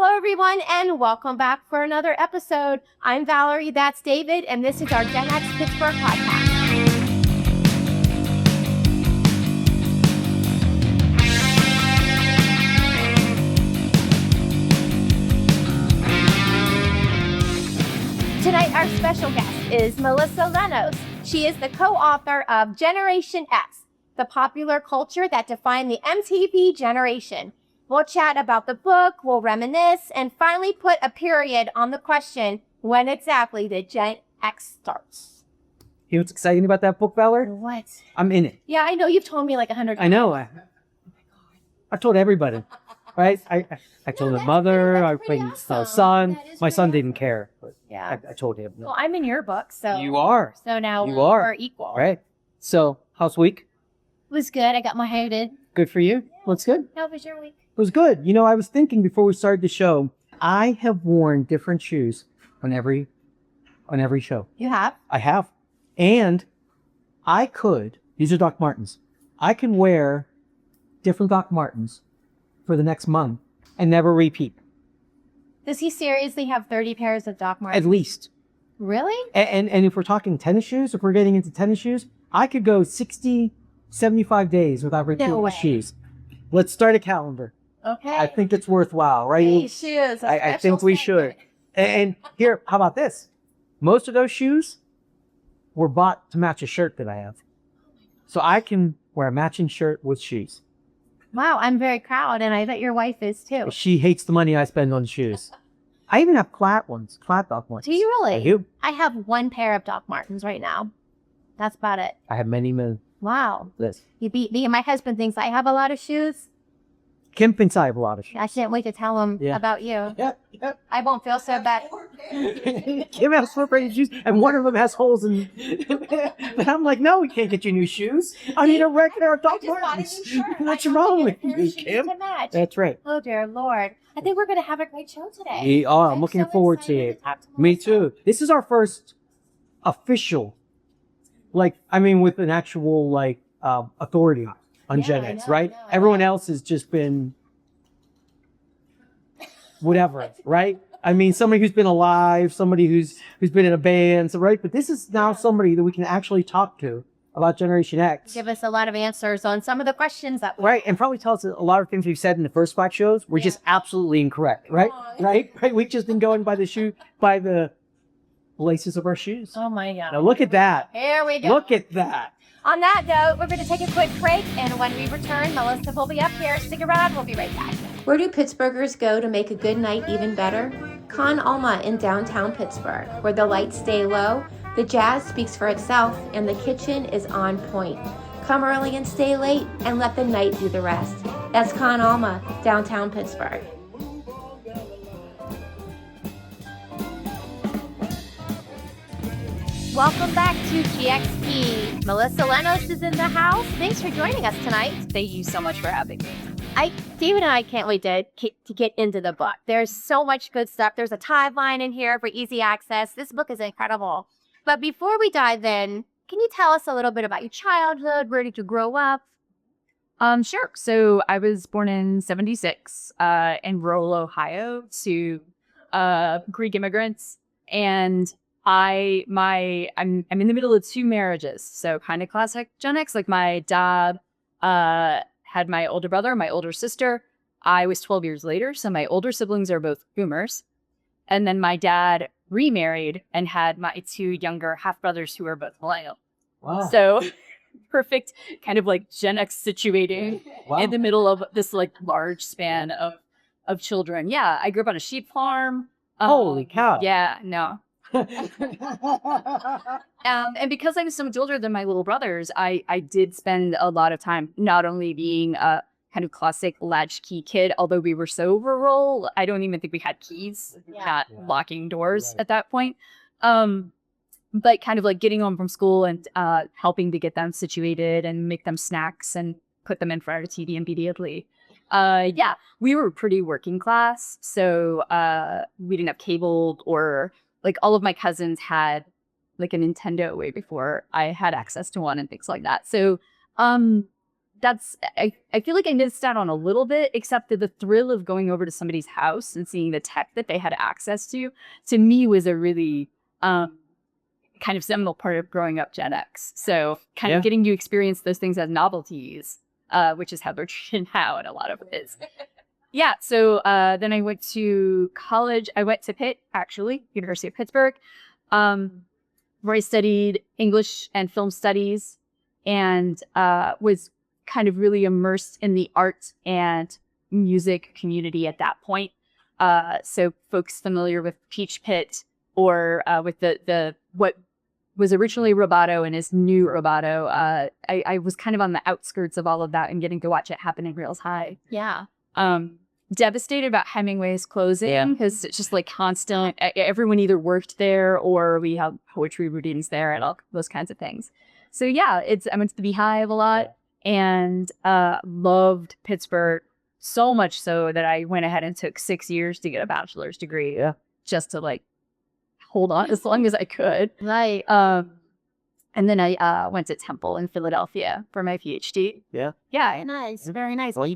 Hello, everyone, and welcome back for another episode. I'm Valerie, that's David, and this is our Gen X Pittsburgh podcast. Tonight, our special guest is Melissa Lenos. She is the co-author of Generation X, the popular culture that defined the MTV generation. We'll chat about the book, we'll reminisce, and finally put a period on the question, when exactly did Gen X starts? You know what's exciting about that book, Valerie? What? I'm in it. Yeah, I know. You've told me like 100 times. I know. I told everybody, right? I told my mother, I told my son. My son didn't care, but Yeah. I told him. No. Well, I'm in your book, so. You are. So now You we're equal. Right. So, how's week? It was good. I got my hair did. Good for you? Well, it's good. How was your week? It was good. You know, I was thinking before we started the show, I have worn different shoes on every show. You have? I have. And I could, these are Doc Martens, I can wear different Doc Martens for the next month and never repeat. Does he seriously have 30 pairs of Doc Martens? At least. Really? And if we're talking tennis shoes, if we're getting into tennis shoes, I could go 60, 75 days without repeating shoes. Let's start a calendar. Okay. I think it's worthwhile, right? Hey, shoes. I think we should. And here, how about this? Most of those shoes were bought to match a shirt that I have. So I can wear a matching shirt with shoes. Wow, I'm very proud, and I bet your wife is too. She hates the money I spend on shoes. I even have flat Doc Martens. Do you really? I do. I have one pair of Doc Martens right now. That's about it. I have many. Wow. This. You beat me, and my husband thinks I have a lot of shoes. Kim thinks I have a lot of shoes. I can't wait to tell him about you. Yep. I won't feel so bad. Kim has 4 pairs of shoes, and one of them has holes in. But I'm like, no, we can't get you new shoes. I need a regular Doc Martens. What's wrong with you, Kim? That's right. Oh dear Lord! I think we're gonna have a great show today. We are. I'm looking forward to it. Me too. This is our first official, with an actual authority on Gen X, right? Everyone else has just been whatever, right? I mean, somebody who's been alive, somebody who's been in a band, so right? But this is now somebody that we can actually talk to about Generation X. Give us a lot of answers on some of the questions that right, and probably tell us a lot of things we've said in the first 5 shows were just absolutely incorrect, right? Right? We've just been going by the laces of our shoes. Oh my God! Now look at that. Here we go. Look at that. On that note, we're going to take a quick break, and when we return, Melissa will be up here. Stick around, we'll be right back. Where do Pittsburghers go to make a good night even better? Con Alma in downtown Pittsburgh, where the lights stay low, the jazz speaks for itself, and the kitchen is on point. Come early and stay late, and let the night do the rest. That's Con Alma, downtown Pittsburgh. Welcome back to GXP. Melissa Lenos is in the house. Thanks for joining us tonight. Thank you so much for having me. David and I can't wait to get into the book. There's so much good stuff. There's a timeline in here for easy access. This book is incredible. But before we dive in, can you tell us a little bit about your childhood? Where did you grow up? Sure. So I was born in 76 in rural Ohio to Greek immigrants, and I'm in the middle of 2 marriages, so kind of classic Gen X. Like my dad had my older brother, my older sister. I was 12 years later, so my older siblings are both boomers. And then my dad remarried and had my 2 younger half brothers who are both millennial. Wow. So perfect kind of like Gen X situating in the middle of this large span of children. Yeah, I grew up on a sheep farm. Holy cow. Yeah, no. And because I was so much older than my little brothers, I did spend a lot of time not only being a kind of classic latchkey kid, although we were so rural, I don't even think we had keys, not locking doors at that point. But kind of getting home from school and helping to get them situated and make them snacks and put them in front of the TV immediately. We were pretty working class, so we didn't have cable, or all of my cousins had a Nintendo way before I had access to one and things like that. So I feel like I missed out on a little bit, except that the thrill of going over to somebody's house and seeing the tech that they had access to me was a really kind of seminal part of growing up Gen X. So kind of getting to experience those things as novelties, which is how they're treated now in a lot of ways. Yeah. So then I went to college. I went to Pitt, actually, University of Pittsburgh, where I studied English and film studies and was kind of really immersed in the art and music community at that point. So folks familiar with Peach Pit or with the what was originally Roboto and is new Roboto. I was kind of on the outskirts of all of that and getting to watch it happen in real time. Yeah. Devastated about Hemingway's closing because it's just like constant. Everyone either worked there or we have poetry readings there and all those kinds of things. So yeah, I went to the Beehive a lot and loved Pittsburgh so much so that I went ahead and took 6 years to get a bachelor's degree just to like hold on as long as I could. Right. And then I went to Temple in Philadelphia for my PhD. Yeah. Yeah. Nice. Very nice. Well,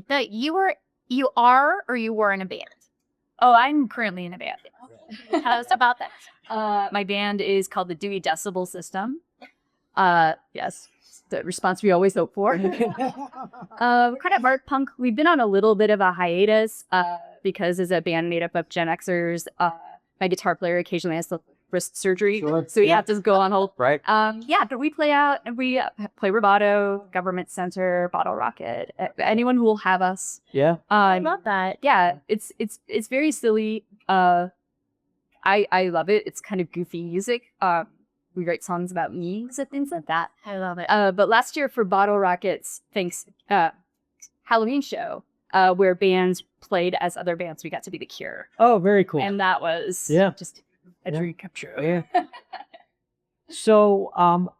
you are or you were in a band? Oh, I'm currently in a band. Tell us about that. My band is called the Dewey Decibel System. Yes, the response we always hope for. We're kind of art punk. We've been on a little bit of a hiatus because as a band made up of Gen Xers, my guitar player occasionally has wrist surgery, so we have to go on hold. Right. But we play out and we play Roboto, Government Center, Bottle Rocket. Anyone who will have us. Yeah. I love that. Yeah, it's very silly. I love it. It's kind of goofy music. We write songs about memes and things like that. I love it. But last year for Bottle Rocket's Halloween show, where bands played as other bands, we got to be The Cure. Oh, very cool. And that was just a dream come true. Yeah. So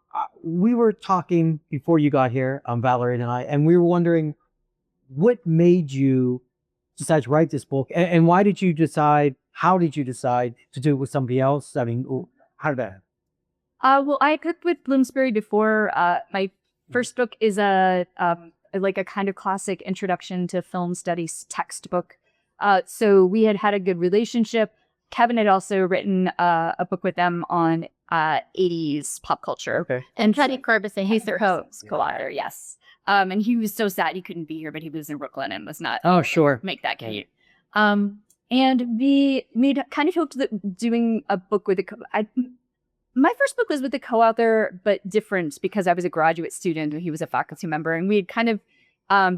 we were talking before you got here, Valerie and I, and we were wondering what made you decide to write this book and why did you decide, how did you decide to do it with somebody else? I mean, how did that happen? Well, I cooked with Bloomsbury before. My first book is a kind of classic introduction to film studies textbook. So we had a good relationship. Kevin had also written a book with them on 80s pop culture. Okay. And Teddy Corbison, he's their host. Co-author, yes. And he was so sad he couldn't be here, but he lives in Brooklyn and was not make that commute. And we kind of hoped that doing a book with my first book was with a co-author, but different because I was a graduate student and he was a faculty member. And we had kind of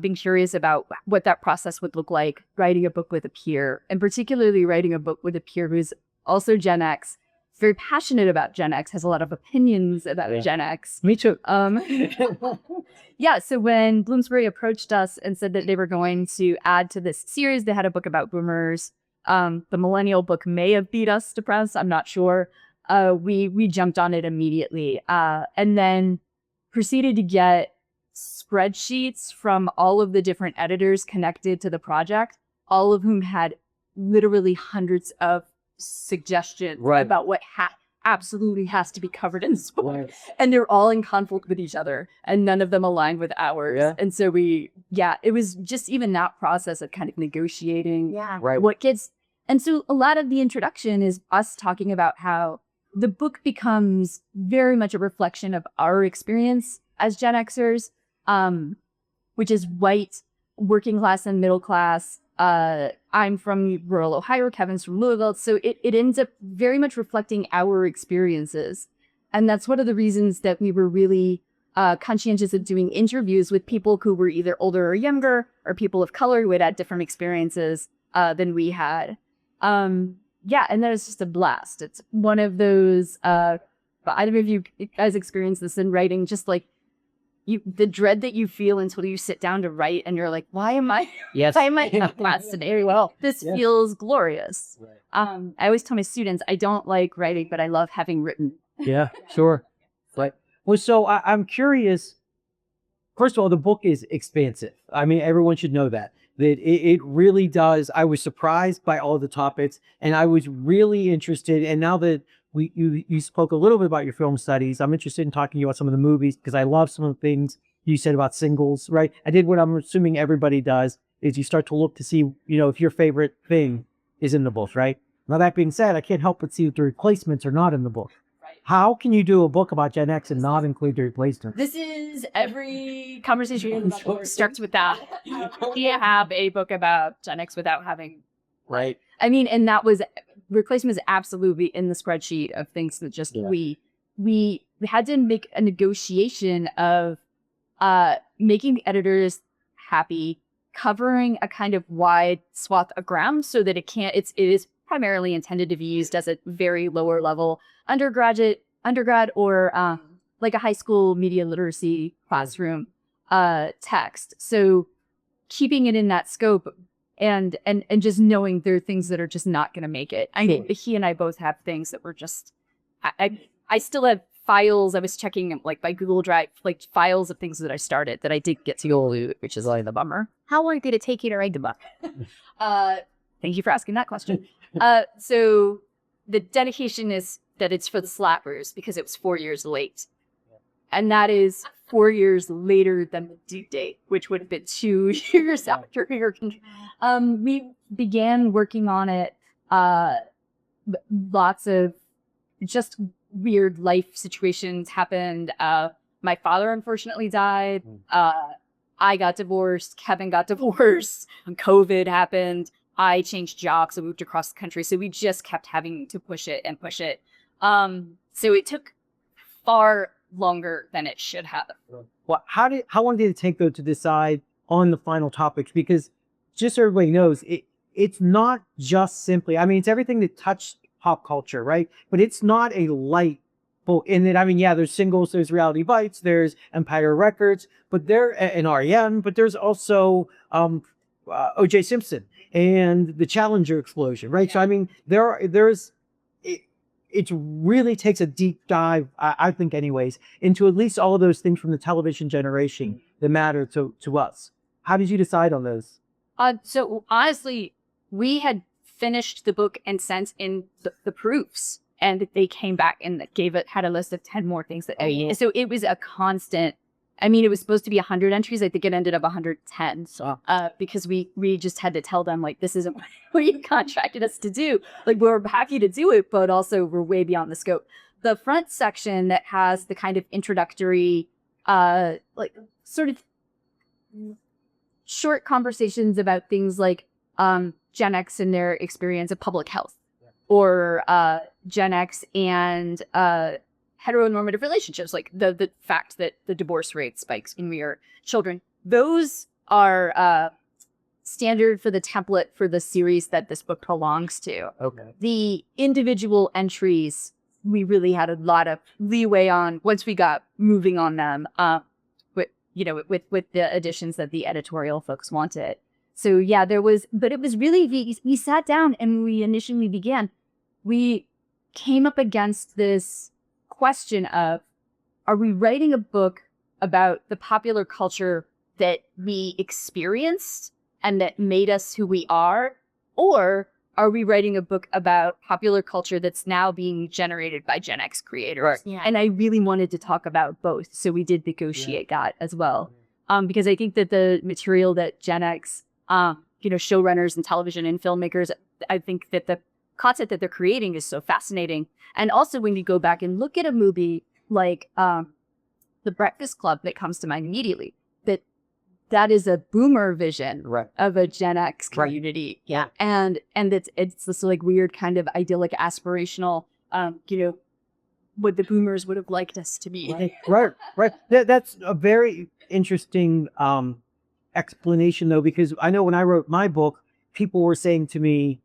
been curious about what that process would look like, writing a book with a peer, and particularly writing a book with a peer who's also Gen X, very passionate about Gen X, has a lot of opinions about Gen X. Me too. Yeah, so when Bloomsbury approached us and said that they were going to add to this series, they had a book about boomers. The millennial book may have beat us to press, I'm not sure. We jumped on it immediately and then proceeded to get spreadsheets from all of the different editors connected to the project, all of whom had literally hundreds of suggestions about what absolutely has to be covered in this book. Right. And they're all in conflict with each other and none of them aligned with ours. Yeah. And so it was just even that process of kind of negotiating what gets. And so a lot of the introduction is us talking about how the book becomes very much a reflection of our experience as Gen Xers, which is white, working class and middle class. I'm from rural Ohio, Kevin's from Louisville. So it ends up very much reflecting our experiences. And that's one of the reasons that we were really conscientious of doing interviews with people who were either older or younger, or people of color who had had different experiences than we had. And that is just a blast. It's one of those, I don't know if you guys experience this in writing, just like the dread that you feel until you sit down to write and you're like, why am I procrastinating? Well, this feels glorious. Right. I always tell my students, I don't like writing, but I love having written. Yeah, sure. Right. Well, so I'm curious. First of all, the book is expansive. I mean, everyone should know that it really does. I was surprised by all the topics and I was really interested. And now that you spoke a little bit about your film studies, I'm interested in talking to you about some of the movies because I love some of the things you said about singles, right? I did what I'm assuming everybody does, is you start to look to see, if your favorite thing is in the book, right? Now, that being said, I can't help but see if the replacements are not in the book. How can you do a book about Gen X and not include the replacements? This is every conversation starts with that. You can't have a book about Gen X without having. Right. I mean, and that was replacement is absolutely in the spreadsheet of things that just we had to make a negotiation of making the editors happy, covering a kind of wide swath of ground so that it is primarily intended to be used as a very lower level undergrad or like a high school media literacy classroom text. So keeping it in that scope and just knowing there are things that are just not going to make it. I think he and I both have things that were just, I still have files. I was checking like by Google Drive, like files of things that I started that I did get to go, which is like the bummer. How long did it take you to write the book? Thank you for asking that question. So the dedication is that it's for the slappers because it was 4 years late. And that is 4 years later than the due date, which would have been 2 years after your we began working on it. Lots of just weird life situations happened. My father unfortunately died. I got divorced. Kevin got divorced. COVID happened. I changed jobs. I moved across the country. So we just kept having to push it and push it. So it took far longer than it should have. Well, how long did it take though to decide on the final topics? Because just so everybody knows, it's not just simply, I mean, it's everything that touched pop culture, right? But it's not a light book in it. I mean, yeah, there's singles, there's Reality Bites, there's Empire Records, but and REM, but there's also O.J. Simpson and the Challenger explosion, right? So I mean, it really takes a deep dive, I think anyways, into at least all of those things from the television generation that matter to us. How did you decide on those? So honestly, we had finished the book and sent in the proofs, and they came back and had a list of 10 more things that. So it was a constant. I mean, it was supposed to be 100 entries. I think it ended up 110. So, because we just had to tell them, like, this isn't what you contracted us to do. Like, we're happy to do it, but also we're way beyond the scope. The front section that has the kind of introductory, like, sort of short conversations about things like Gen X and their experience of public health, or Gen X and heteronormative relationships, like the fact that the divorce rate spikes when we are children. Those are standard for the template for the series that this book belongs to. Okay. The individual entries, we really had a lot of leeway on once we got moving on them, with the additions that the editorial folks wanted. So yeah, but it was really, we sat down and we initially began, we came up against this question of, are we writing a book about the popular culture that we experienced and that made us who we are? Or are we writing a book about popular culture that's now being generated by Gen X creators? Right. Yeah. And I really wanted to talk about both. So we did negotiate that as well. Because I think that the material that Gen X, showrunners and television and filmmakers, I think that the content that they're creating is so fascinating. And also when you go back and look at a movie like The Breakfast Club, that comes to mind immediately, that is a boomer vision of a Gen X community. Yeah. And it's this like weird kind of idyllic, aspirational, what the boomers would have liked us to be. Right. That's a very interesting explanation though, because I know when I wrote my book, people were saying to me,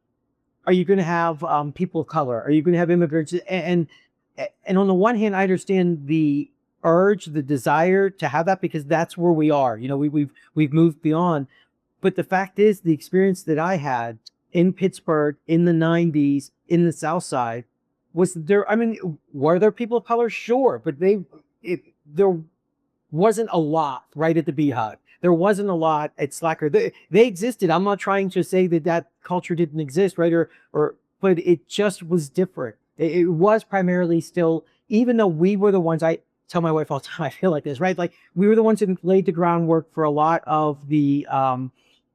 are you going to have people of color? Are you going to have immigrants? And on the one hand, I understand the urge, the desire to have that, because that's where we are. We've moved beyond. But the fact is, the experience that I had in Pittsburgh in the 90s, in the South Side, was there. I mean, were there people of color? Sure, but there wasn't a lot right at the Beehive. There wasn't a lot at Slacker. They existed. I'm not trying to say that culture didn't exist, right? But it just was different. It was primarily still, even though we were the ones, tell my wife all the time, I feel like this, right? Like we were the ones who laid the groundwork for a lot of the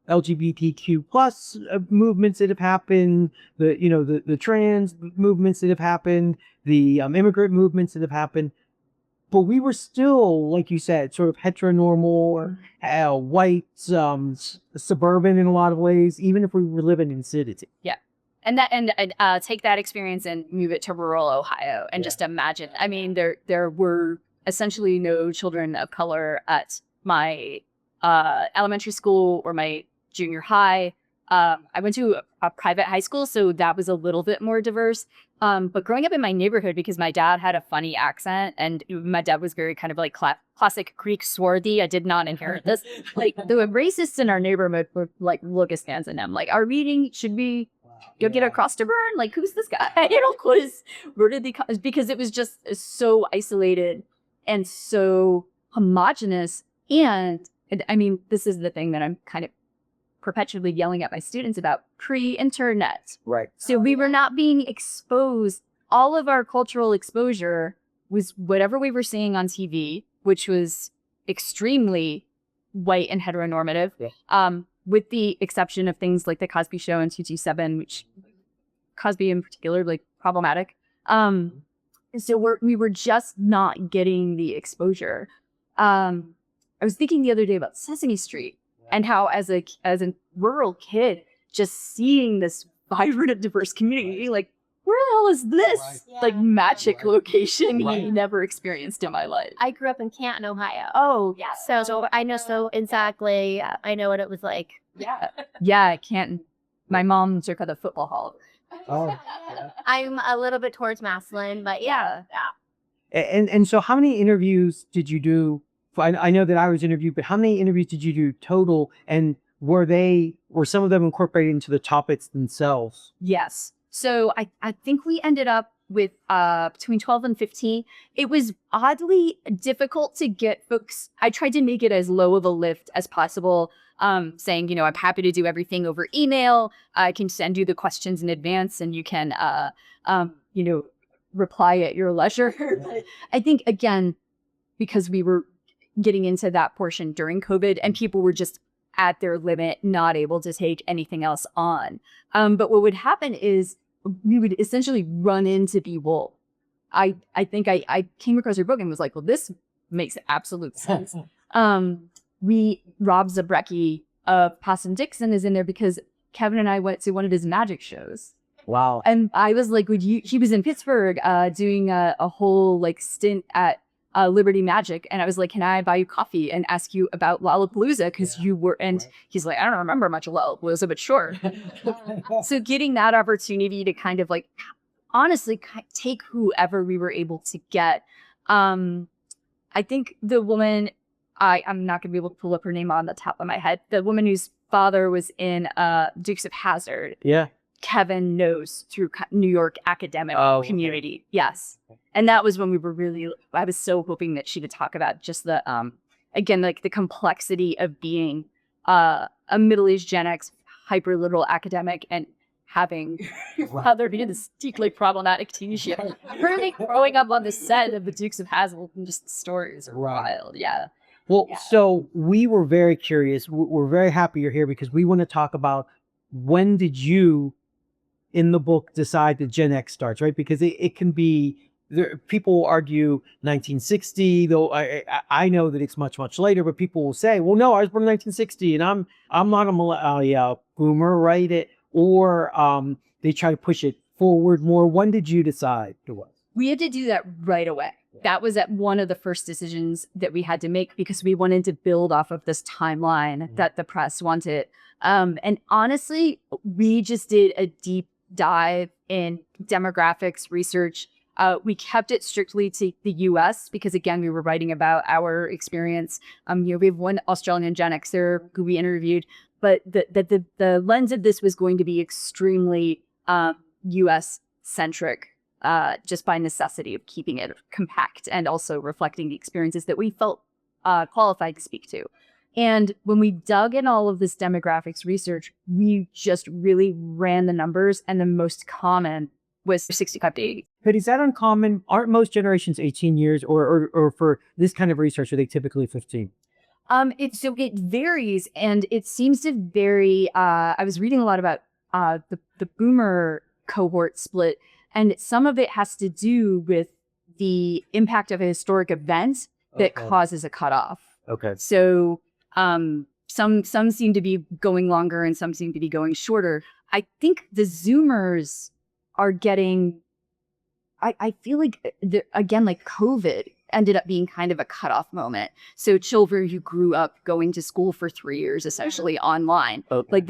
LGBTQ plus movements that have happened, the trans movements that have happened, the immigrant movements that have happened. But we were still, like you said, sort of heteronormal, white, suburban in a lot of ways, even if we were living in city. Yeah. And take that experience and move it to rural Ohio and just imagine. I mean, there were essentially no children of color at my elementary school or my junior high. I went to a private high school, so that was a little bit more diverse. But growing up in my neighborhood, because my dad had a funny accent and my dad was very kind of like classic Greek swarthy. I did not inherit this. Like the racists in our neighborhood would like look askance at him. Like, are we, should we go get a cross to burn? Like, who's this guy? Where did they come? Because it was just so isolated and so homogenous. And I mean, this is the thing that I'm kind of perpetually yelling at my students about: pre-internet. Right. So we were not being exposed. All of our cultural exposure was whatever we were seeing on TV, which was extremely white and heteronormative. Yeah. With the exception of things like the Cosby Show and 227, which Cosby in particular, like problematic. So we were just not getting the exposure. I was thinking the other day about Sesame Street and how as a rural kid, just seeing this vibrant and diverse community, like, where the hell is this magic location I never experienced in my life? I grew up in Canton, Ohio. Oh, yeah. So I know so exactly. I know what it was like. Yeah. Yeah, Canton. My mom took out the football hall. Oh. I'm a little bit towards Maslin, but yeah. And so how many interviews did you do? I know that I was interviewed, but how many interviews did you do total? And were some of them incorporated into the topics themselves? Yes. So I think we ended up with between 12 and 15. It was oddly difficult to get folks. I tried to make it as low of a lift as possible, saying, I'm happy to do everything over email. I can send you the questions in advance and you can, reply at your leisure. I think, again, because we were getting into that portion during COVID and people were just at their limit, not able to take anything else on. But what would happen is we would essentially run into people. I think I came across your book and was like, well, this makes absolute sense. Rob Zabrecki of Possum Dixon is in there because Kevin and I went to one of his magic shows. Wow. And I was like, he was in Pittsburgh doing a whole stint at Liberty Magic. And I was like, can I buy you coffee and ask you about Lollapalooza? Because you were, and he's like, I don't remember much of Lollapalooza, but sure. So getting that opportunity to kind of honestly take whoever we were able to get. I think the woman, I'm not going to be able to pull up her name on the top of my head. The woman whose father was in Dukes of Hazzard. Yeah. Kevin knows through New York academic community. Yes. And that was when we were I was so hoping that she would talk about just the, again, the complexity of being a middle-aged Gen X hyper literal academic and having there be this deeply problematic TV show. Really growing up on the set of the Dukes of Hazzard and just stories are wild. Yeah. Well, so we were very curious. We're very happy you're here because we want to talk about when did you in the book decide that Gen X starts, right? Because it can be, people argue 1960, though I know that it's much, much later, but people will say, well, no, I was born in 1960 and I'm not a boomer, right? Or they try to push it forward more. When did you decide to what? We had to do that right away. That was at one of the first decisions that we had to make because we wanted to build off of this timeline that the press wanted. And honestly, we just did a deep dive in demographics research. We kept it strictly to the US because, again, we were writing about our experience. We have one Australian Gen Xer who we interviewed, but the lens of this was going to be extremely US centric, just by necessity of keeping it compact and also reflecting the experiences that we felt qualified to speak to. And when we dug in all of this demographics research, we just really ran the numbers, and the most common was 65 to 80. But is that uncommon? Aren't most generations 18 years, or for this kind of research, are they typically 15? It varies, and it seems to vary. I was reading a lot about the boomer cohort split, and some of it has to do with the impact of a historic event that causes a cutoff. Okay. So some seem to be going longer and some seem to be going shorter. I think the Zoomers are getting, I feel like, again, like COVID ended up being kind of a cutoff moment. So children who grew up going to school for 3 years, essentially online, like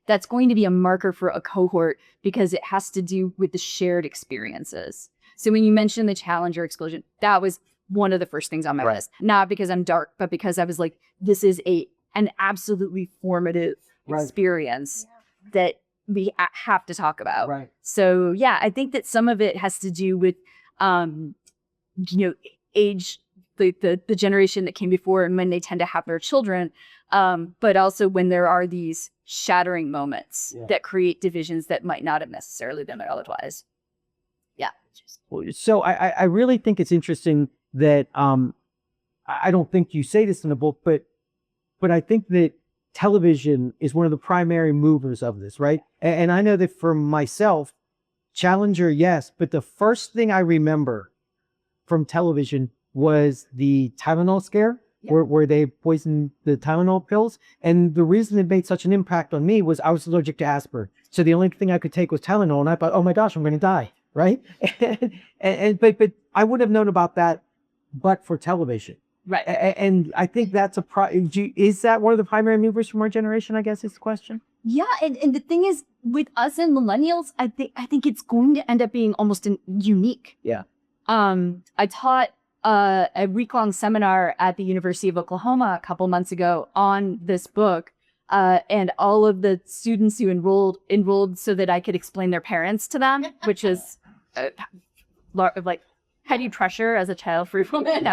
that's going to be a marker for a cohort because it has to do with the shared experiences. So when you mentioned the Challenger explosion, that was one of the first things on my list. Not because I'm dark, but because I was like, this is an absolutely formative experience that we have to talk about. Right. So yeah, I think that some of it has to do with, age, the generation that came before and when they tend to have their children, but also when there are these shattering moments that create divisions that might not have necessarily been there otherwise. Yeah. So I really think it's interesting that I don't think you say this in the book, but I think that television is one of the primary movers of this, right? And I know that for myself, Challenger, yes, but the first thing I remember from television was the Tylenol scare, where they poisoned the Tylenol pills. And the reason it made such an impact on me was I was allergic to aspirin. So the only thing I could take was Tylenol, and I thought, oh my gosh, I'm going to die, right? But I wouldn't have known about that but for television. Right. And I think that's is that one of the primary movers from our generation, I guess is the question? Yeah, and the thing is, with us and millennials, I think it's going to end up being almost unique. Yeah. I taught a week-long seminar at the University of Oklahoma a couple months ago on this book, and all of the students who enrolled so that I could explain their parents to them, which is like heady pressure as a child-free woman.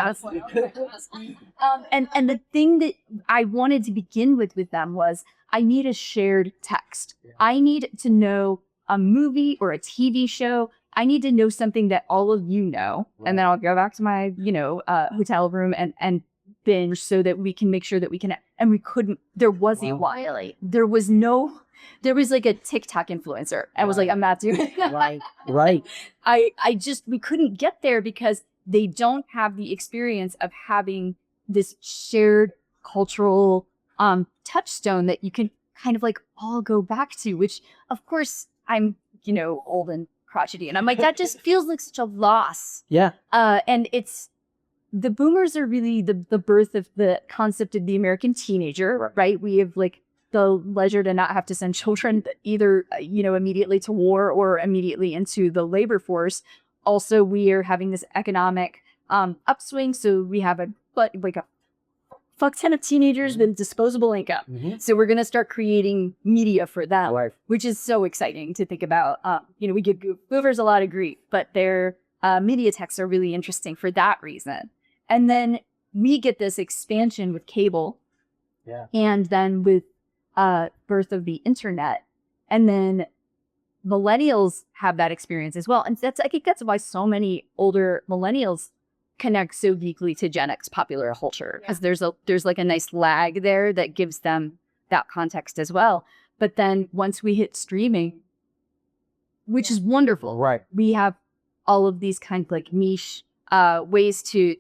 And the thing that I wanted to begin with them was I need a shared text. I need to know a movie or a TV show. I need to know something that all of you know. Right. And then I'll go back to my, hotel room and binge so that we can make sure that we can. And we couldn't. There wasn't Wiley. There was like a TikTok influencer. I was like, I'm not doing that. Right. We couldn't get there because they don't have the experience of having this shared cultural touchstone that you can kind of like all go back to, which of course I'm, old and crotchety. And I'm like, that just feels like such a loss. Yeah. And it's, the boomers are really the birth of the concept of the American teenager, right? We have like the leisure to not have to send children either, immediately to war or immediately into the labor force. Also, we are having this economic upswing. So we have a fuck ton of teenagers with disposable income. Mm-hmm. So we're going to start creating media for them, which is so exciting to think about. We give boomers a lot of grief, but their media texts are really interesting for that reason. And then we get this expansion with cable. Yeah. And then with birth of the internet. And then millennials have that experience as well. And I think that's why so many older millennials connect so deeply to Gen X popular culture, because there's like a nice lag there that gives them that context as well. But then once we hit streaming, which is wonderful, right? We have all of these kind of like niche ways to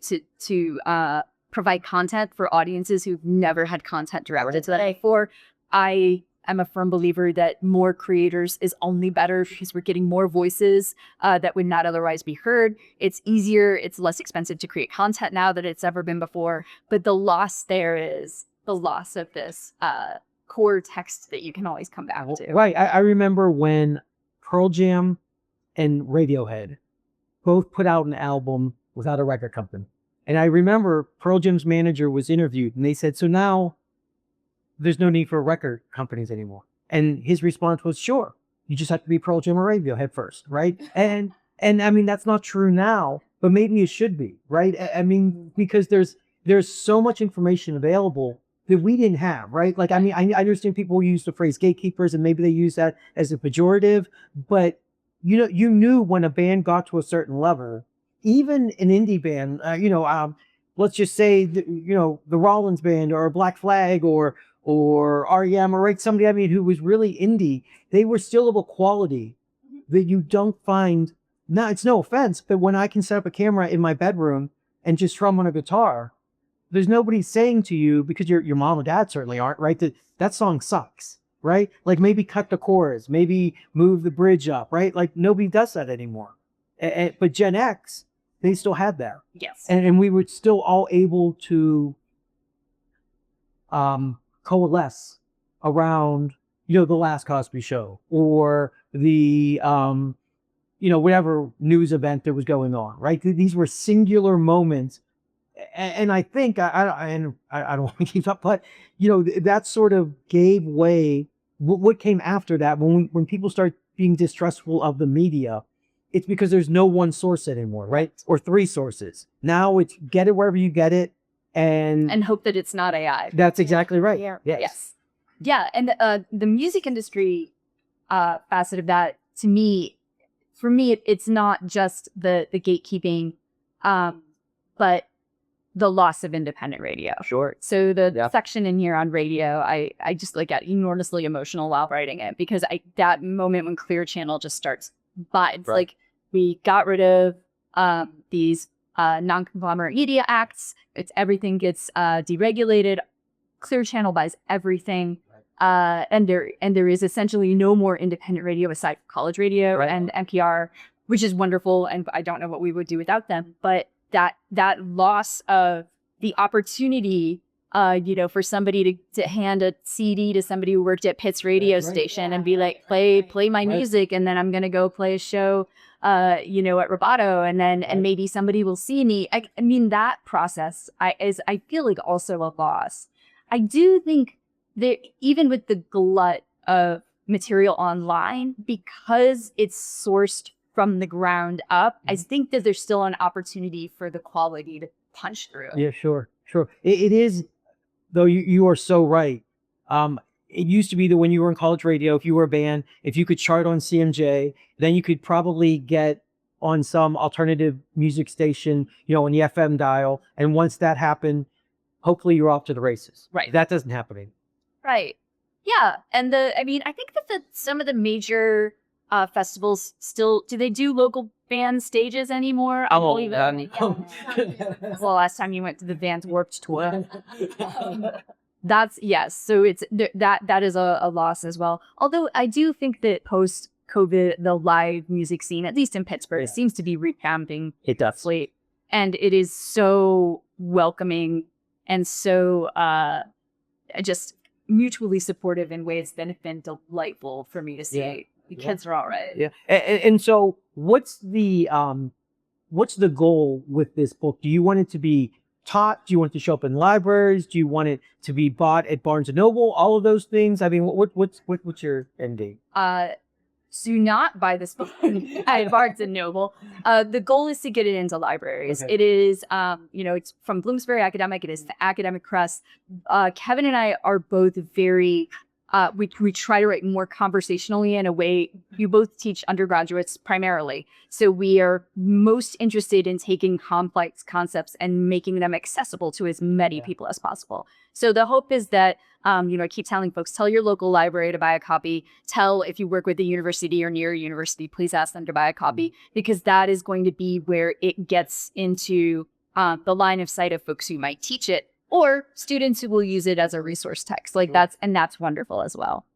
provide content for audiences who've never had content directed to them before. I am a firm believer that more creators is only better because we're getting more voices that would not otherwise be heard. It's easier, it's less expensive to create content now than it's ever been before. But the loss there is the loss of this core text that you can always come back to. Right. I remember when Pearl Jam and Radiohead both put out an album without a record company. And I remember Pearl Jam's manager was interviewed and they said, so now there's no need for record companies anymore. And his response was, sure, you just have to be Pearl Jam or Radiohead first, right? And I mean, that's not true now, but maybe it should be, right? I mean, because there's so much information available that we didn't have, right? Like, I mean, I understand people use the phrase gatekeepers and maybe they use that as a pejorative, but you knew when a band got to a certain level, even an indie band, let's just say, the Rollins band or Black Flag or REM or somebody, who was really indie, they were still of a quality that you don't find. Now, it's no offense, but when I can set up a camera in my bedroom and just strum on a guitar, there's nobody saying to you, because your mom and dad certainly aren't, right, that song sucks, right? Like, maybe cut the chorus, maybe move the bridge up, right? Like, nobody does that anymore. But Gen X, they still had that. Yes. And we were still all able to coalesce around, the Last Cosby Show or the, whatever news event that was going on, right? These were singular moments. And I think, I don't want to keep up, but, that sort of gave way. What came after that, when people start being distrustful of the media, it's because there's no one source anymore, right? Or three sources. Now it's get it wherever you get it, and hope that it's not AI. That's exactly right. Yeah. Yes. Yeah, and the music industry facet of that, for me, it's not just the gatekeeping, but the loss of independent radio. Sure. So the section in here on radio, I just get enormously emotional while writing it, because that moment when Clear Channel just starts, but it's like we got rid of these non-conglomerate media acts. Everything gets deregulated. Clear Channel buys everything. And there is essentially no more independent radio aside from college radio and NPR, which is wonderful. And I don't know what we would do without them. But that loss of the opportunity, for somebody to hand a CD to somebody who worked at Pitt's radio station and be like, play my music, and then I'm gonna go play a show, at Roboto, and maybe somebody will see me. I mean, that process I feel like also a loss. I do think that even with the glut of material online, because it's sourced from the ground up, I think that there's still an opportunity for the quality to punch through. Yeah, sure. It is, though. You are so right. It used to be that when you were in college radio, if you were a band, if you could chart on CMJ, then you could probably get on some alternative music station, on the FM dial. And once that happened, hopefully you're off to the races. Right. That doesn't happen anymore. Right. Yeah. And I think that some of the major festivals still, do they do local band stages anymore? I believe it. Well, last time you went to the Vans Warped Tour. Yes. So it's that is a loss as well. Although I do think that post-COVID, the live music scene, at least in Pittsburgh, seems to be revamping. It does. And it is so welcoming and so just mutually supportive in ways that have been delightful for me to see. Yeah. The kids are all right. Yeah. And so what's the goal with this book? Do you want it to be taught? Do you want it to show up in libraries? Do you want it to be bought at Barnes & Noble? All of those things? I mean, what's your end date? Do not buy this book at Barnes & Noble. The goal is to get it into libraries. Okay. It is, it's from Bloomsbury Academic. It is the academic press. Kevin and I are both very... we try to write more conversationally in a way. You both teach undergraduates primarily. So we are most interested in taking complex concepts and making them accessible to as many people as possible. So the hope is that, I keep telling folks, tell your local library to buy a copy. Tell if you work with a university or near a university, please ask them to buy a copy, because that is going to be where it gets into the line of sight of folks who might teach it, or students who will use it as a resource text. That's wonderful as well.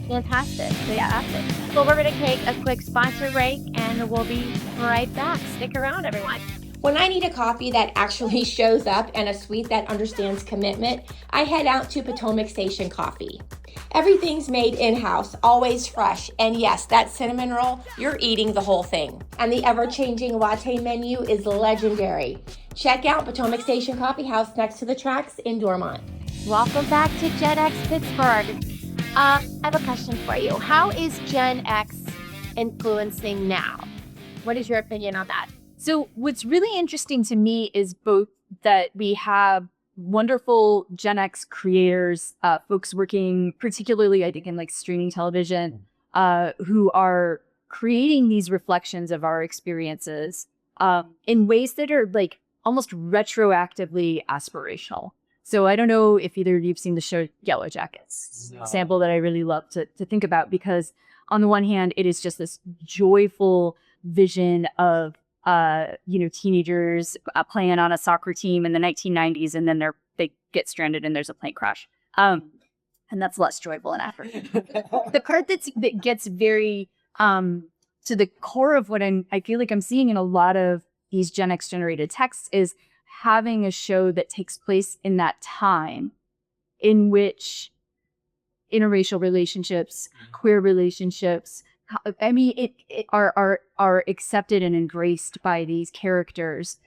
Fantastic. Well, we're going to take a quick sponsor break and we'll be right back. Stick around, everyone. When I need a coffee that actually shows up and a suite that understands commitment, I head out to Potomac Station Coffee. Everything's made in-house, always fresh, and yes, that cinnamon roll, you're eating the whole thing. And the ever-changing latte menu is legendary. Check out Potomac Station Coffee House next to the tracks in Dormont. Welcome back to Gen X Pittsburgh. I have a question for you. How is Gen X influencing now? What is your opinion on that? So what's really interesting to me is both that we have wonderful Gen X creators, folks working particularly, I think, in streaming television, who are creating these reflections of our experiences in ways that are like almost retroactively aspirational. So I don't know if either of you've seen the show Yellow Jackets. No. Example that I really love to think about, because on the one hand, it is just this joyful vision of teenagers playing on a soccer team in the 1990s, and then they get stranded and there's a plane crash. And that's less joyful in Africa. The part that gets very to the core of what I feel like I'm seeing in a lot of these Gen X generated texts is having a show that takes place in that time in which interracial relationships, queer relationships, I mean, are accepted and embraced by these characters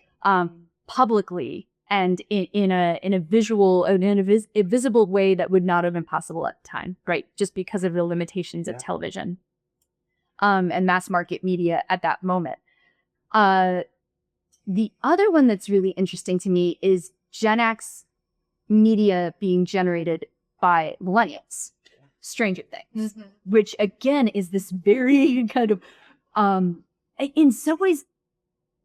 publicly and in a visual and a visible way that would not have been possible at the time, right? Just because of the limitations of television and mass market media at that moment. The other one that's really interesting to me is Gen X media being generated by millennials. Stranger Things, which again is this very kind of, in some ways,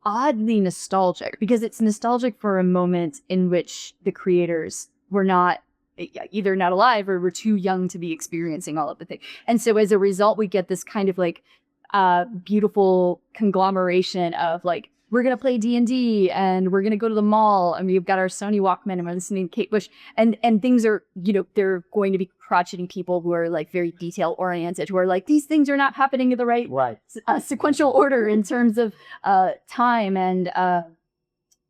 oddly nostalgic, because it's nostalgic for a moment in which the creators were not either not alive or were too young to be experiencing all of the things. And so as a result, we get this kind of like beautiful conglomeration of like, we're going to play D&D and we're going to go to the mall and we've got our Sony Walkman and we're listening to Kate Bush and things are, they're going to be crotcheting people who are like very detail oriented, who are like, these things are not happening in the right sequential order in terms of time. And,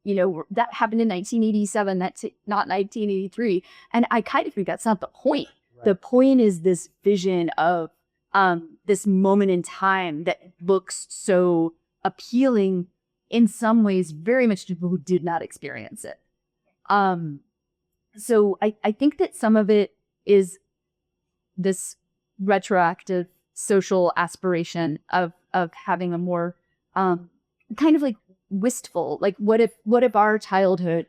that happened in 1987. That's not 1983. And I kind of think that's not the point. Right. The point is this vision of this moment in time that looks so appealing in some ways, very much to people who did not experience it. So I think that some of it is this retroactive social aspiration of having a more kind of like wistful, like what if our childhood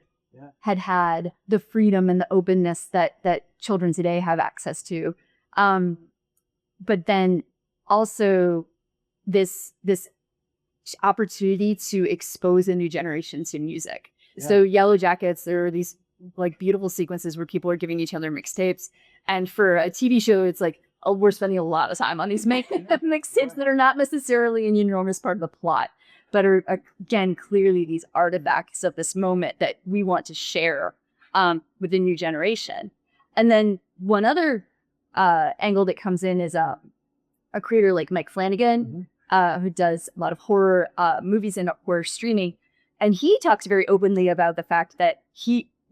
had the freedom and the openness that children today have access to, but then also this opportunity to expose a new generation to music. Yeah. So Yellow Jackets, there are these like beautiful sequences where people are giving each other mixtapes. And for a TV show, it's like, oh, we're spending a lot of time on these mixtapes that are not necessarily an enormous part of the plot, but are, again, clearly these artifacts of this moment that we want to share with the new generation. And then one other angle that comes in is a creator like Mike Flanagan, who does a lot of horror movies and horror streaming. And he talks very openly about the fact that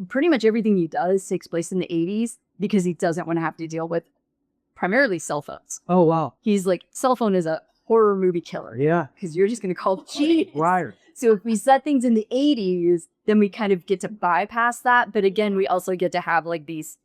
pretty much everything he does takes place in the 80s because he doesn't want to have to deal with primarily cell phones. Oh, wow. He's like, cell phone is a horror movie killer. Yeah. Because you're just going to call cheat. Right. So if we set things in the 80s, then we kind of get to bypass that. But again, we also get to have like these,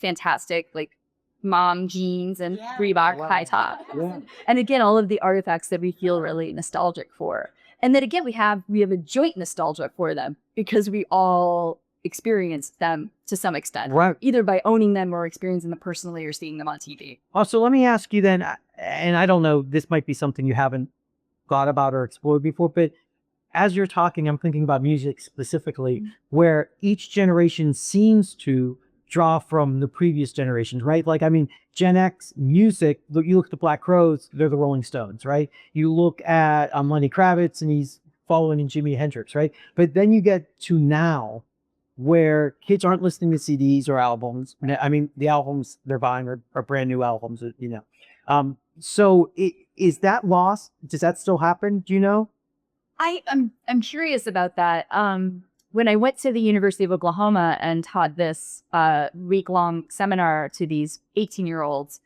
fantastic like mom jeans and Reebok high top. Yeah. And again, all of the artifacts that we feel really nostalgic for. And then again, we have a joint nostalgia for them because we all experienced them to some extent, right? Either by owning them or experiencing them personally or seeing them on TV. Also, let me ask you then, and I don't know, this might be something you haven't thought about or explored before, but as you're talking, I'm thinking about music specifically, where each generation seems to draw from the previous generations, right? Like, I mean, Gen X music, you look at the Black Crowes, they're the Rolling Stones, right? You look at Lenny Kravitz and he's following in Jimi Hendrix, right? But then you get to now where kids aren't listening to CDs or albums. I mean, the albums they're buying are brand new albums, So is that lost? Does that still happen? Do you know? I'm curious about that. When I went to the University of Oklahoma and taught this week-long seminar to these 18-year-olds,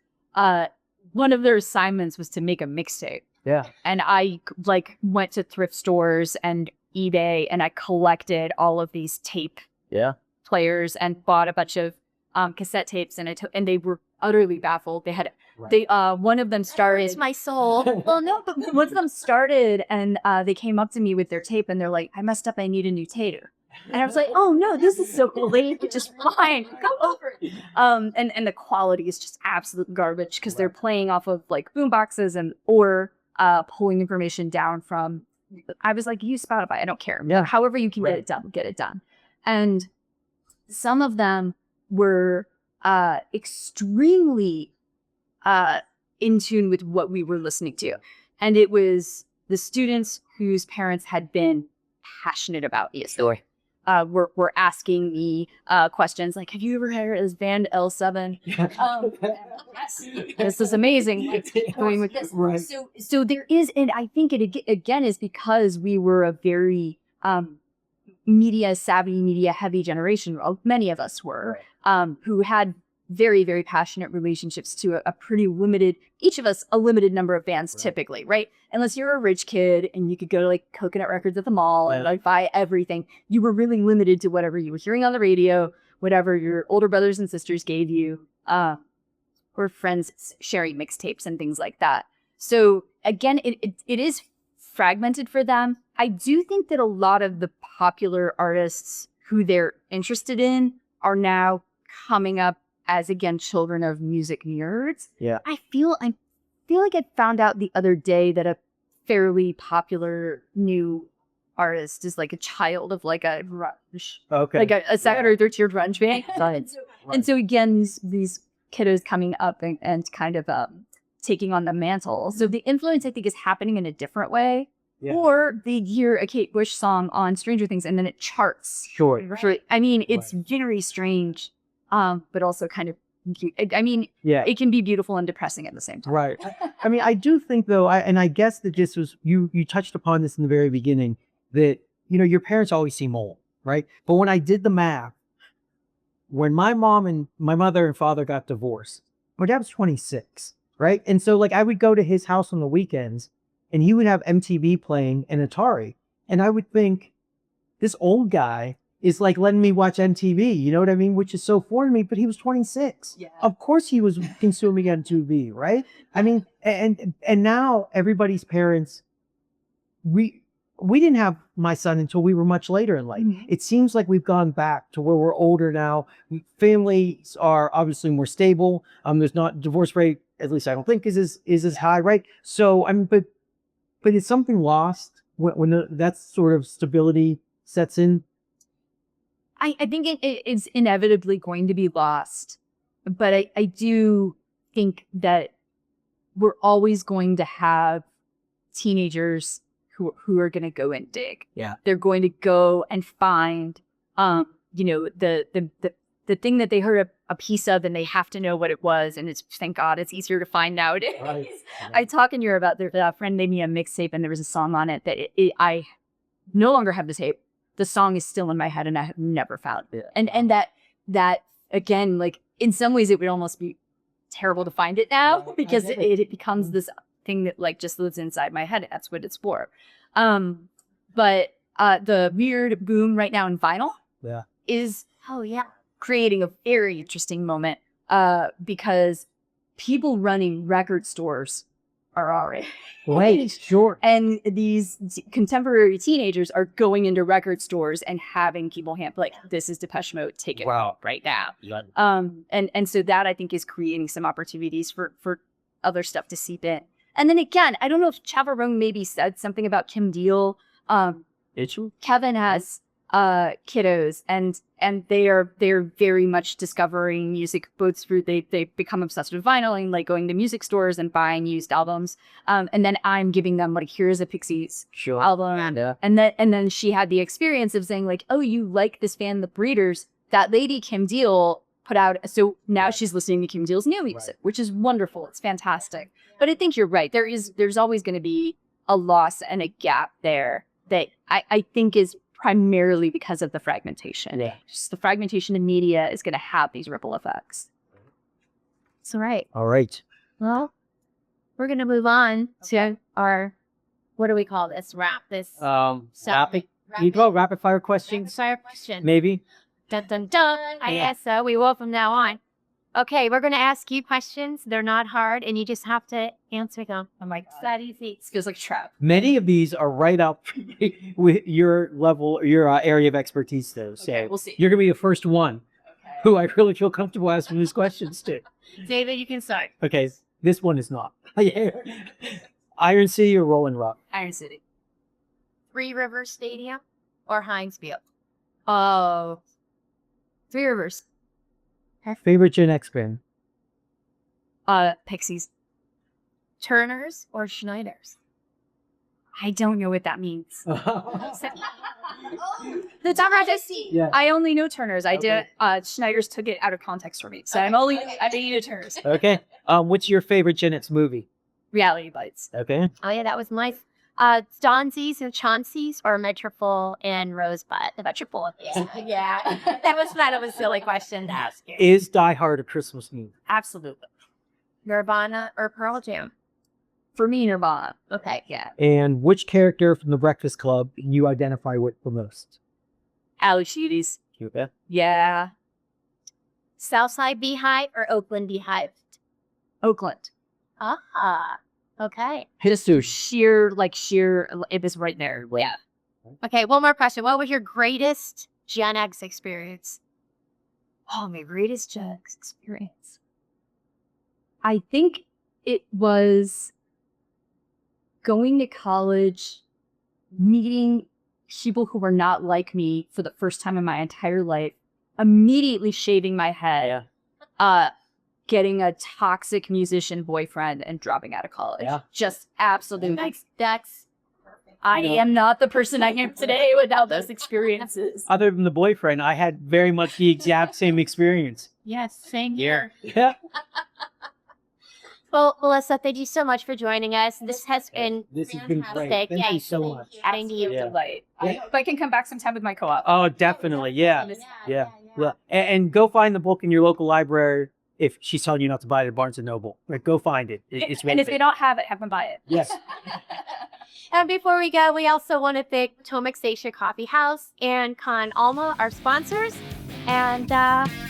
one of their assignments was to make a mixtape. Yeah. And I went to thrift stores and eBay and I collected all of these tape players and bought a bunch of cassette tapes and they were utterly baffled. One of them started. It's my soul. Well, no, but one of them started and they came up to me with their tape and they're like, I messed up. I need a new tape. And I was like, oh no, this is so late, just fine, go over it. And the quality is just absolute garbage because they're playing off of like boom boxes or pulling information down from. I was like, use Spotify, I don't care. Yeah. However you can get it done. And some of them were extremely in tune with what we were listening to. And it was the students whose parents had been passionate about ESL. Were asking me questions like, have you ever heard of this band L7? Yes, this is amazing. Going with this. Right. So there is, and I think it again is because we were a very media savvy, media heavy generation. Many of us were, who had very, very passionate relationships to a pretty limited, each of us a limited number of bands typically, right? Unless you're a rich kid and you could go to like Coconut Records at the mall and like buy everything, you were really limited to whatever you were hearing on the radio, whatever your older brothers and sisters gave you, or friends sharing mixtapes and things like that. So again, it is fragmented for them. I do think that a lot of the popular artists who they're interested in are now coming up as, again, children of music nerds. Yeah. I feel like I found out the other day that a fairly popular new artist is like a child of like a grunge, like a second or third tier grunge band. And so again, these kiddos coming up and kind of taking on the mantle. So the influence, I think, is happening in a different way. Yeah. Or they hear a Kate Bush song on Stranger Things and then it charts. Sure. I mean, it's very strange. But also kind of, I mean, it can be beautiful and depressing at the same time. Right. I mean, I do think though, and I guess that this was, you touched upon this in the very beginning, that, you know, your parents always seem old, right? But when I did the math, when my mother and father got divorced, my dad was 26, right? And so like I would go to his house on the weekends and he would have MTV playing and Atari. And I would think, this old guy is like letting me watch MTV, you know what I mean? Which is so foreign to me, but he was 26. Yeah. Of course he was consuming MTV, right? I mean, and now everybody's parents, we didn't have my son until we were much later in life. Mm-hmm. It seems like we've gone back to where we're older now. Families are obviously more stable. There's not divorce rate, at least I don't think is as high, right? So I mean, but is something lost when that sort of stability sets in? I think it's inevitably going to be lost, but I do think that we're always going to have teenagers who are going to go and dig. Yeah, they're going to go and find, you know, the thing that they heard a piece of, and they have to know what it was. And it's, thank God, it's easier to find nowadays. Right. I talk in Europe about their friend made me a mixtape, and there was a song on it that I no longer have the tape. The song is still in my head and I have never found it. And that again, like in some ways it would almost be terrible to find it now because it becomes this thing that like just lives inside my head. That's what it's for. But the weird boom right now in vinyl is creating a very interesting moment because people running record stores are already right, sure. And these contemporary teenagers are going into record stores and having people like, this is Depeche Mode, take it right now. And so that I think is creating some opportunities for other stuff to seep in. And then again, I don't know if Chavarone maybe said something about Kim Deal. Kevin has kiddos and they're very much discovering music both through they become obsessed with vinyl and like going to music stores and buying used albums, and then I'm giving them like, here's a Pixies album, and then she had the experience of saying like, oh, you like this band The Breeders, that lady Kim Deal put out, so now she's listening to Kim Deal's new music, which is wonderful. It's fantastic. But I think you're right, there's always going to be a loss and a gap there that I think is primarily because of the fragmentation. Yeah. Just the fragmentation in media is going to have these ripple effects. So, right. All right. Well, we're going to move on to our, what do we call this? Rapid fire questions. Rapid fire question. Maybe. Dun dun dun. I guess so. We will from now on. Okay, we're going to ask you questions. They're not hard, and you just have to answer them. Oh my God. It's that easy. It feels like a trap. Many of these are right up with your level, your area of expertise, though. So Okay, we'll see. you're gonna be the first one Okay. who I really feel comfortable asking these questions to. David, you can start. Okay, this one is not. Iron City or Rolling Rock? Iron City. Three Rivers Stadium or Heinz Field? Oh. Three Rivers. Favorite Gen X band? Pixies. Turner's or Schneider's? I don't know what that means. The Turner's. Yeah. I only know Turner's. I Okay. did. Schneider's took it out of context for me, so I only know Turner's. Okay. What's your favorite Gen X movie? Reality Bites. Okay. Oh yeah, that was nice. Stanzies and Chauncey's or Metropole and Rosebud? The Metropole. Yeah. That was kind of a silly question to ask you. Is Die Hard a Christmas movie? Absolutely. Nirvana or Pearl Jam? For me, Nirvana. Okay. Yeah. And which character from The Breakfast Club you identify with the most? Ali Sheedy's. Okay. Yeah. Southside Beehive or Oakland Beehive? Oakland. Ah. Okay. Just sheer, it was right there. Yeah. Okay, one more question. What was your greatest Gen X experience? Oh, my greatest Gen X experience. I think it was going to college, meeting people who were not like me for the first time in my entire life, immediately shaving my head, getting a toxic musician boyfriend, and dropping out of college. Yeah. Just absolutely. That's I am not the person I am today without those experiences. Other than the boyfriend, I had very much the exact same experience. yes, same here. Yeah. Well, Melissa, thank you so much for joining us. This has been This has been great. fantastic. Thank you so much. Thank you. Yeah. Delight. Yeah. I hope I can come back sometime with my co-op. Oh, definitely. Yeah. Yeah. Well, and go find the book in your local library if she's telling you not to buy it at Barnes & Noble. Right, go find it. It's And if they don't have it, have them buy it. Yes. And before we go, we also want to thank Potomac Station Coffee House and Con Alma, our sponsors. And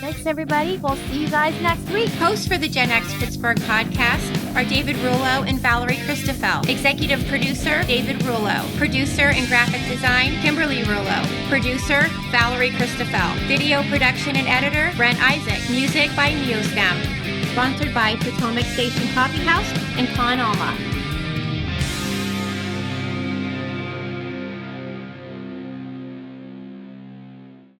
thanks, everybody. We'll see you guys next week. Hosts for the Gen X Pittsburgh podcast are David Rullo and Valerie Christofel. Executive producer, David Rullo. Producer and graphic design, Kimberly Rullo. Producer, Valerie Christofel. Video production and editor, Brent Isaac. Music by Neostem. Sponsored by Potomac Station Coffee House and Con Alma.